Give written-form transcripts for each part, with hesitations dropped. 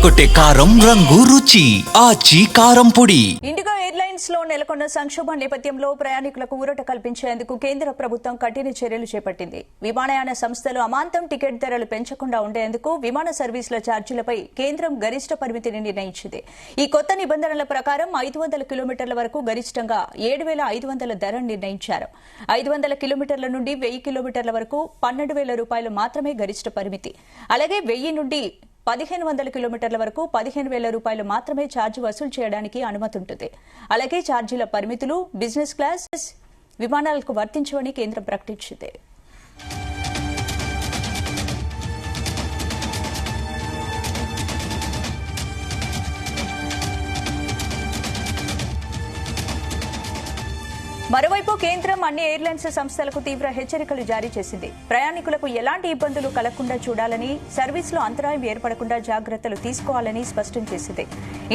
అదరగొట్టే కారం రంగు రుచి ఆచి కారం పొడి. ఇండిగో ఎయిర్లైన్స్ లో నెలకొన్న సంక్షోభం నేపథ్యంలో ప్రయాణికులకు ఊరట కల్పించేందుకు కేంద్ర ప్రభుత్వం కఠిన చర్యలు చేపట్టింది. విమానయాన సంస్థలు అమాంతం టికెట్ ధరలు పెంచకుండా ఉండేందుకు విమాన సర్వీసుల ఛార్జీలపై కేంద్రం గరిష్ట పరిమితిని నిర్ణయించింది. ఈ కొత్త నిబంధనల ప్రకారం 500 కిలోమీటర్ల వరకు గరిష్టంగా 7,500 ధర నిర్ణయించారు. 500 కిలోమీటర్ల నుండి 1000 కిలోమీటర్ల వరకు 12,000 రూపాయలు మాత్రమే గరిష్ట పరిమితి. అలాగే 1000 నుండి 1,500 కిలోమీటర్ల వరకు 15,000 రూపాయలు మాత్రమే ఛార్జీ వసూలు చేయడానికి అనుమతి ఉంటుంది. అలాగే ఛార్జీల పరిమితులు బిజినెస్ క్లాస్ విమానాలకు వర్తించవని కేంద్రం ప్రకటించింది. మరోవైపు కేంద్రం అన్ని ఎయిర్లైన్స్ సంస్థలకు తీవ్ర హెచ్చరికలు జారీ చేసింది. ప్రయాణికులకు ఎలాంటి ఇబ్బందులు కలగకుండా చూడాలని, సర్వీసులో అంతరాయం ఏర్పడకుండా జాగ్రత్తలు తీసుకోవాలని స్పష్టం చేసింది.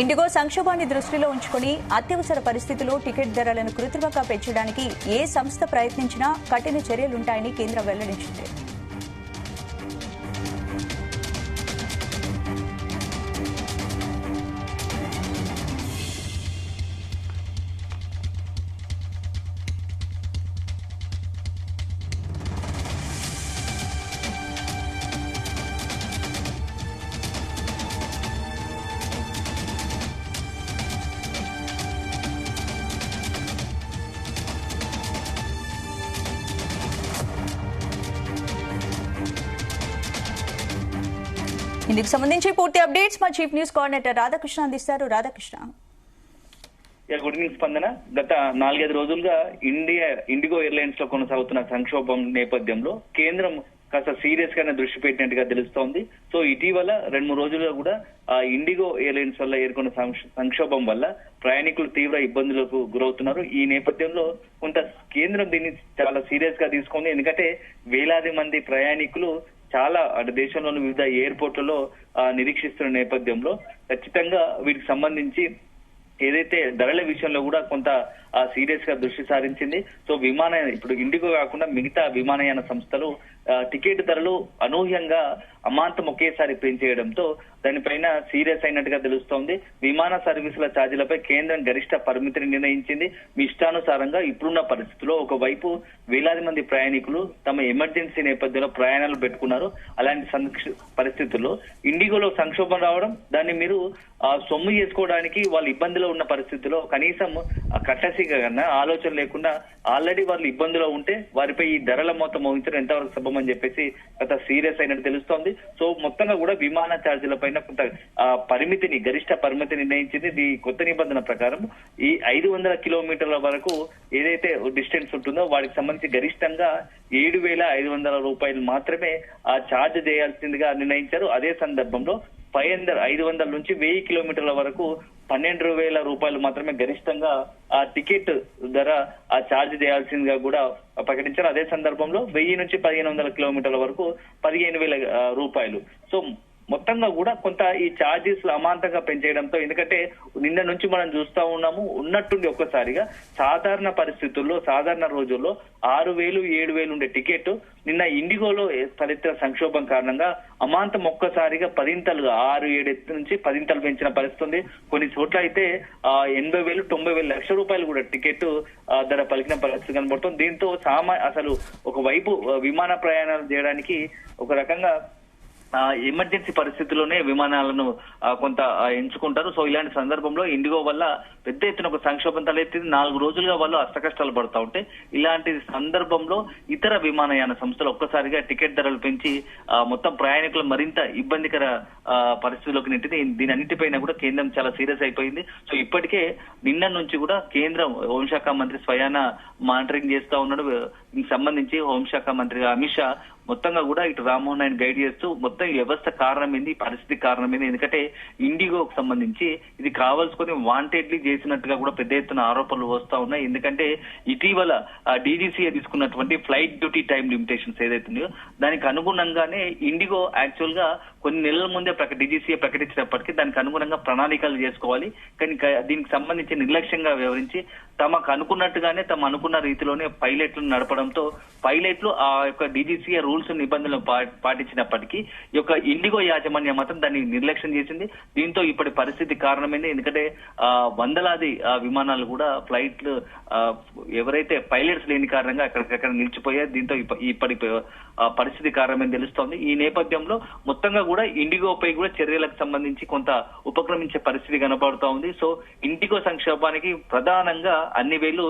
ఇండిగో సంక్షోభాన్ని దృష్టిలో ఉంచుకుని అత్యవసర పరిస్థితుల్లో టికెట్ ధరలను కృత్రిమంగా పెంచడానికి ఏ సంస్థ ప్రయత్నించినా కఠిన చర్యలుంటాయని కేంద్రం వెల్లడించింది. ఇందుకు సంబంధించి పూర్తి అప్డేట్స్ మా చీఫ్ న్యూస్ కోఆర్డినేటర్ రాధాకృష్ణ అందిస్తారు. రాధాకృష్ణ. గుడ్ న్యూస్ స్పందన. గత 4-5 రోజులుగా ఇండిగో ఎయిర్లైన్స్ లో కొనసాగుతున్న సంక్షోభం నేపథ్యంలో కేంద్రం కాస్త సీరియస్ గానే దృష్టి పెట్టినట్టుగా తెలుస్తోంది. సో ఇటీవల 2-3 రోజులుగా కూడా ఇండిగో ఎయిర్లైన్స్ వల్ల ఏర్కొన్న సంక్షోభం వల్ల ప్రయాణికులు తీవ్ర ఇబ్బందులకు గురవుతున్నారు. ఈ నేపథ్యంలో కొంత కేంద్రం దీన్ని చాలా సీరియస్ గా తీసుకుంది. ఎందుకంటే వేలాది మంది ప్రయాణికులు చాలా దేశంలోని వివిధ ఎయిర్పోర్ట్లలో నిరీక్షిస్తున్న నేపథ్యంలో ఖచ్చితంగా వీటికి సంబంధించి ఏదైతే ధరల విషయంలో కూడా కొంత సీరియస్ గా దృష్టి సారించింది. సో ఇప్పుడు ఇండిగో కాకుండా మిగతా విమానయాన సంస్థలు టికెట్ ధరలు అనూహ్యంగా అమాంతం ఒకేసారి పెంచేయడంతో దానిపైన సీరియస్ అయినట్టుగా తెలుస్తోంది. విమాన సర్వీసుల ఛార్జీలపై కేంద్రం గరిష్ట పరిమితిని నిర్ణయించింది. మీ ఇష్టానుసారంగా ఇప్పుడున్న పరిస్థితుల్లో ఒకవైపు వేలాది మంది ప్రయాణికులు తమ ఎమర్జెన్సీ నేపథ్యంలో ప్రయాణాలు పెట్టుకున్నారు. అలాంటి పరిస్థితుల్లో ఇండిగోలో సంక్షోభం రావడం, దాన్ని మీరు సొమ్ము చేసుకోవడానికి వాళ్ళు ఇబ్బందిలో ఉన్న పరిస్థితుల్లో కనీసం కట్టసిగా కన్నా ఆలోచన లేకుండా ఆల్రెడీ వాళ్ళు ఇబ్బందిలో ఉంటే వారిపై ఈ ధరల మొత్తం మోగించడం ఎంతవరకు సబబని చెప్పేసి కొంత సీరియస్ అయినట్టు తెలుస్తోంది. సో మొత్తంగా కూడా విమాన ఛార్జీల పైన కొంత గరిష్ట పరిమితి నిర్ణయించింది. ఈ కొత్త నిబంధన ప్రకారం ఈ 500 కిలోమీటర్ల వరకు ఏదైతే డిస్టెన్స్ ఉంటుందో వాటికి సంబంధించి గరిష్టంగా 7,500 రూపాయలు మాత్రమే ఆ ఛార్జ్ చేయాల్సిందిగా నిర్ణయించారు. అదే సందర్భంలో 500 నుంచి 1000 కిలోమీటర్ల వరకు 12,000 రూపాయలు మాత్రమే గరిష్టంగా ఆ టికెట్ ధర ఆ ఛార్జ్ చేయాల్సిందిగా కూడా ప్రకటించారు. అదే సందర్భంలో 1000 నుంచి 1,500 కిలోమీటర్ల వరకు 15,000 రూపాయలు. సో మొత్తంగా కూడా కొంత ఈ ఛార్జెస్ అమాంతంగా పెంచేయడంతో, ఎందుకంటే నిన్న నుంచి మనం చూస్తా ఉన్నాము, ఉన్నట్టుండి ఒక్కసారిగా సాధారణ పరిస్థితుల్లో సాధారణ రోజుల్లో 6,000, 7,000 ఉండే టికెట్ నిన్న ఇండిగోలో తలెత్తిన సంక్షోభం కారణంగా అమాంతం ఒక్కసారిగా 10 6-7 నుంచి 10 పెంచిన పరిస్థితి ఉంది. కొన్ని చోట్ల అయితే 80,000, 90,000 లక్షల రూపాయలు కూడా టికెట్ ధర పలికిన పరిస్థితి కనబడుతుంది. దీంతో అసలు ఒకవైపు విమాన ప్రయాణాలు చేయడానికి ఒక రకంగా ఎమర్జెన్సీ పరిస్థితుల్లోనే విమానాలను కొంత ఎంచుకుంటారు. సో ఇలాంటి సందర్భంలో ఇండిగో వల్ల పెద్ద ఎత్తున ఒక సంక్షోభం తలెత్తింది. 4 రోజులుగా వాళ్ళు అష్టకష్టాలు పడతా ఉంటే ఇలాంటి సందర్భంలో ఇతర విమానయాన సంస్థలు ఒక్కసారిగా టికెట్ ధరలు పెంచి మొత్తం ప్రయాణికులు మరింత ఇబ్బందికర పరిస్థితుల్లోకి నెట్టింది. దీని అన్నిటిపైన కూడా కేంద్రం చాలా సీరియస్ అయిపోయింది. సో ఇప్పటికే నిన్న నుంచి కూడా కేంద్రం హోంశాఖ మంత్రి స్వయాన మానిటరింగ్ చేస్తా ఉన్నాడు. దీనికి సంబంధించి హోంశాఖ మంత్రిగా అమిత్ షా మొత్తంగా కూడా ఇటు రామ్మోహన్ నాయుడు గైడ్ చేస్తూ మొత్తం ఈ వ్యవస్థ కారణమైంది, పరిస్థితి కారణమైంది. ఎందుకంటే ఇండిగోకు సంబంధించి ఇది కావాల్సుకొని వాంటెడ్లీ చేసినట్టుగా కూడా పెద్ద ఎత్తున ఆరోపణలు వస్తా ఉన్నాయి. ఎందుకంటే ఇటీవల డీజీసీఏ తీసుకున్నటువంటి ఫ్లైట్ డ్యూటీ టైం లిమిటేషన్స్ ఏదైతే ఉన్నాయో దానికి అనుగుణంగానే ఇండిగో యాక్చువల్ గా కొన్ని నెలల ముందే డీజీసీఏ ప్రకటించినప్పటికీ దానికి అనుగుణంగా ప్రణాళికలు చేసుకోవాలి. కానీ దీనికి సంబంధించి నిర్లక్ష్యంగా వ్యవహరించి తమకు అనుకున్నట్టుగానే అనుకున్న రీతిలోనే పైలట్లను నడపడం కావడంతో పైలట్లు ఆ యొక్క డీజీసీఏ రూల్స్ నిబంధనలు పాటించినప్పటికీ ఈ యొక్క ఇండిగో యాజమాన్యం మాత్రం దాన్ని నిర్లక్ష్యం చేసింది. దీంతో ఇప్పటి పరిస్థితి కారణమైంది. ఎందుకంటే వందలాది విమానాలు కూడా ఫ్లైట్లు ఎవరైతే పైలట్స్ లేని కారణంగా అక్కడికక్కడ నిలిచిపోయాయి. దీంతో ఇప్పటి పరిస్థితి కారణమని తెలుస్తోంది. ఈ నేపథ్యంలో మొత్తంగా కూడా ఇండిగోపై కూడా చర్యలకు సంబంధించి కొంత ఉపక్రమించే పరిస్థితి కనబడుతూ ఉంది. సో ఇండిగో సంక్షోభానికి ప్రధానంగా అన్ని వేలు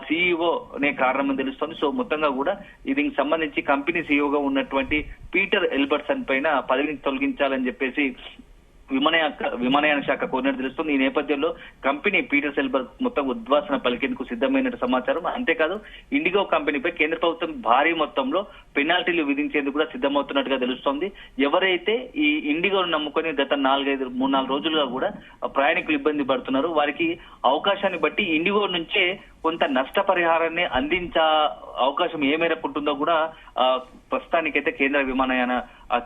సిఇఓ నే కారణమని తెలుస్తోంది. సో మొత్తంగా కూడా దీనికి సంబంధించి కంపెనీ సిఇఓగా ఉన్నటువంటి పీటర్ ఎల్బర్సన్ పైన పదవిని తొలగించాలని చెప్పేసి విమానయాన శాఖ కోరినట్టు తెలుస్తుంది. ఈ నేపథ్యంలో కంపెనీ పీటర్ సెల్బర్ మొత్తం ఉద్వాసన పలికేందుకు సిద్ధమైనట్టు సమాచారం. అంతేకాదు ఇండిగో కంపెనీపై కేంద్ర ప్రభుత్వం భారీ మొత్తంలో పెనాల్టీలు విధించేందుకు కూడా సిద్ధమవుతున్నట్టుగా తెలుస్తోంది. ఎవరైతే ఈ ఇండిగోను నమ్ముకొని గత 3-4 రోజులుగా కూడా ప్రయాణికులు ఇబ్బంది పడుతున్నారు, వారికి అవకాశాన్ని బట్టి ఇండిగో నుంచే కొంత నష్టపరిహారాన్ని అందించే అవకాశం ఏ మేరకు ఉంటుందో కూడా ప్రస్తుతానికైతే కేంద్ర విమానయాన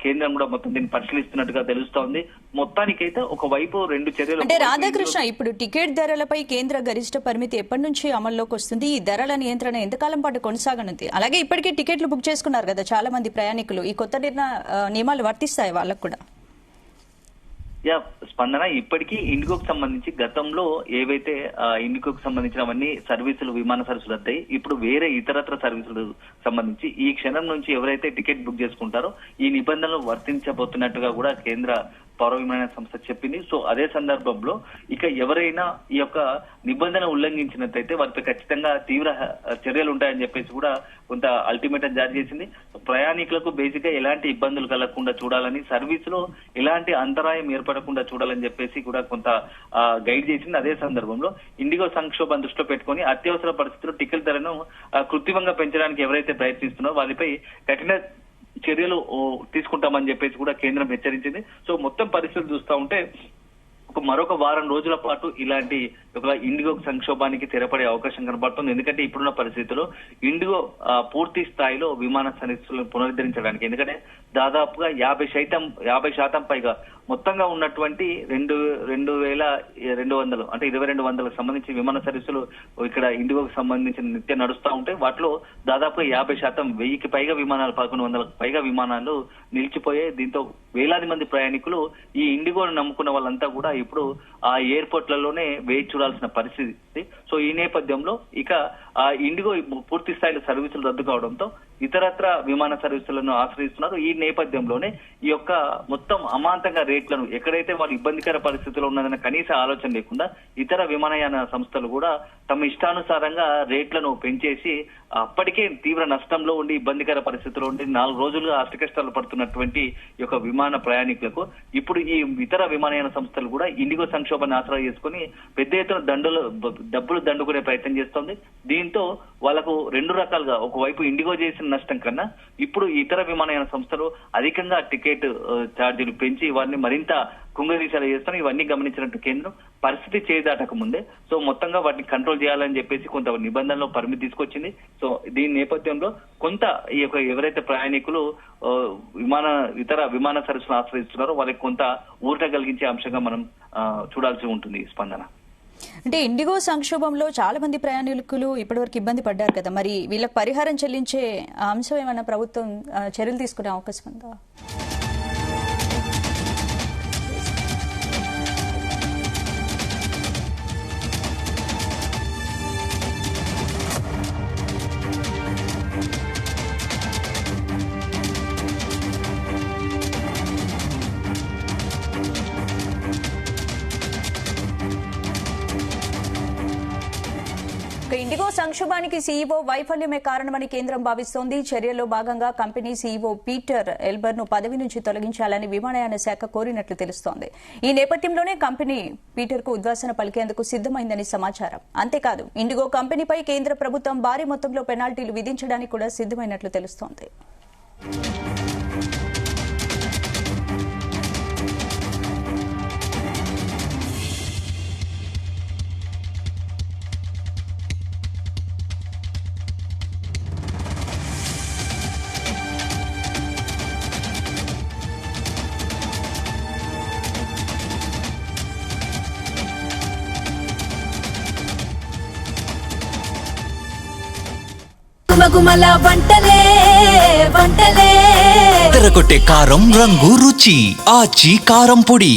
కేంద్రం కూడా మొత్తం దీన్ని పరిశీలిస్తున్నట్టుగా తెలుస్తోంది. మొత్తానికైతే ఒకవైపు 2 చర్యలు. అంటే రాధాకృష్ణ, ఇప్పుడు టికెట్ ధరలపై కేంద్ర గరిష్ట పరిమితి ఎప్పటి నుంచి అమల్లోకి వస్తుంది? ఈ ధరల నియంత్రణ ఎంతకాలం పాటు కొనసాగనుంది? అలాగే ఇప్పటికే టికెట్లు బుక్ చేసుకున్నారు కదా చాలా మంది ప్రయాణికులు, ఈ కొత్త నియమాలు వర్తిస్తాయి వాళ్ళకు కూడా? స్పందన, ఇప్పటికీ ఇండిగోకు సంబంధించి గతంలో ఏవైతే ఇండిగోకు సంబంధించినవన్నీ సర్వీసులు విమాన సర్వీసులు వస్తాయి. ఇప్పుడు వేరే ఇతరత్ర సర్వీసులు సంబంధించి ఈ క్షణం నుంచి ఎవరైతే టికెట్ బుక్ చేసుకుంటారో ఈ నిబంధనలు వర్తించబోతున్నట్టుగా కూడా కేంద్ర పౌర విమానయాన సంస్థ చెప్పింది. సో అదే సందర్భంలో ఇక ఎవరైనా ఈ యొక్క నిబంధన ఉల్లంఘించినట్లయితే వారిపై ఖచ్చితంగా తీవ్ర చర్యలు ఉంటాయని చెప్పేసి కూడా కొంత అల్టిమేటం జారీ చేసింది. ప్రయాణికులకు బేసిక్ గా ఎలాంటి ఇబ్బందులు కలగకుండా చూడాలని, సర్వీస్ లో ఎలాంటి అంతరాయం ఏర్పడకుండా చూడాలని చెప్పేసి కూడా కొంత గైడ్ చేసింది. అదే సందర్భంలో ఇండిగో సంక్షోభం దృష్టిలో పెట్టుకుని అత్యవసర పరిస్థితుల్లో టికెట్ ధరను కృత్రిమంగా పెంచడానికి ఎవరైతే ప్రయత్నిస్తున్నారో వారిపై కఠిన చర్యలు తీసుకుంటామని చెప్పేసి కూడా కేంద్రం హెచ్చరించింది. సో మొత్తం పరిస్థితులు చూస్తూ ఉంటే మరొక వారం రోజుల పాటు ఇలాంటి ఒక ఇండిగో సంక్షోభానికి తెరపడే అవకాశం కనబడుతుంది. ఎందుకంటే ఇప్పుడున్న పరిస్థితుల్లో ఇండిగో పూర్తి స్థాయిలో విమాన సర్వీసులను పునరుద్ధరించడానికి, ఎందుకంటే దాదాపుగా 50% పైగా మొత్తంగా ఉన్నటువంటి 2,200 అంటే 2,200లకు సంబంధించి విమాన సర్వీసులు ఇక్కడ ఇండిగోకు సంబంధించిన నిత్యం నడుస్తూ ఉంటాయి. వాటిలో దాదాపుగా 50%, 1000కి పైగా విమానాలు, 1100లకు పైగా విమానాలు నిలిచిపోయాయి. దీంతో వేలాది మంది ప్రయాణికులు ఈ ఇండిగోను నమ్ముకున్న వాళ్ళంతా కూడా ఇప్పుడు ఆ ఎయిర్పోర్ట్లలోనే వేచి చూడాల్సిన పరిస్థితి. సో ఈ నేపథ్యంలో ఇక ఇండిగో పూర్తి స్థాయిలో సర్వీసులు రద్దు కావడంతో ఇతరత్ర విమాన సర్వీసులను ఆశ్రయిస్తున్నారు. ఈ నేపథ్యంలోనే ఈ యొక్క మొత్తం అమాంతంగా రేట్లను, ఎక్కడైతే వాళ్ళు ఇబ్బందికర పరిస్థితుల్లో ఉన్నదన్న కనీస ఆలోచన లేకుండా ఇతర విమానయాన సంస్థలు కూడా తమ ఇష్టానుసారంగా రేట్లను పెంచేసి అప్పటికే తీవ్ర నష్టంలో ఉండి ఇబ్బందికర పరిస్థితుల్లో ఉండి 4 రోజులుగా అష్టకష్టాలు పడుతున్నటువంటి ఈ యొక్క విమాన ప్రయాణికులకు ఇప్పుడు ఈ ఇతర విమానయాన సంస్థలు కూడా ఇండిగో సంక్షోభాన్ని ఆసరా చేసుకుని పెద్ద ఎత్తున డబ్బులు దండుకునే ప్రయత్నం చేస్తోంది. దీంతో వాళ్ళకు 2 రకాలుగా, ఒకవైపు ఇండిగో చేసిన నష్టం కన్నా ఇప్పుడు ఇతర విమానయాన సంస్థలు అధికంగా టికెట్ ఛార్జీలు పెంచి వారిని మరింత కుంగదీశాలు చేస్తాను. ఇవన్నీ గమనించినట్టు కేంద్రం పరిస్థితి చేదాటక ముందే సో మొత్తంగా వాటిని కంట్రోల్ చేయాలని చెప్పేసి కొంత నిబంధనలో పరిమితి తీసుకొచ్చింది. సో దీని నేపథ్యంలో కొంత ఈ యొక్క ఎవరైతే ప్రయాణికులు ఇతర విమాన సర్వీసులను ఆశ్రయిస్తున్నారో వాళ్ళకి కొంత ఊరట కలిగించే అంశంగా మనం చూడాల్సి ఉంటుంది. స్పందన, అంటే ఇండిగో సంక్షోభంలో చాలా మంది ప్రయాణికులు ఇప్పటివరకు ఇబ్బంది పడ్డారు కదా, మరి వీళ్ళకి పరిహారం చెల్లించే అంశం ఏమైనా ప్రభుత్వం చర్యలు తీసుకునే అవకాశం ఉందా? ఇండిగో సంక్షోభానికి సీఈఓ వైఫల్యమే కారణమని కేంద్రం భావిస్తోంది. చర్యల్లో భాగంగా కంపెనీ సీఈఓ పీటర్ ఎల్బర్ ను పదవి నుంచి తొలగించాలని విమానయాన శాఖ కోరినట్లు తెలుస్తోంది. ఈ నేపథ్యంలోనే కంపెనీ పీటర్ కు ఉద్వాసన పలికేందుకు సిద్దమైందని సమాచారం. అంతేకాదు ఇండిగో కంపెనీపై కేంద్ర ప్రభుత్వం భారీ మొత్తంలో పెనాల్టీలు విధించడానికి కూడా సిద్దమైనట్లు తెలుస్తోంది. గుమగుమల వంటలే వంటలే తెరకొట్టే కారం రంగు రుచి ఆచి కారం పొడి.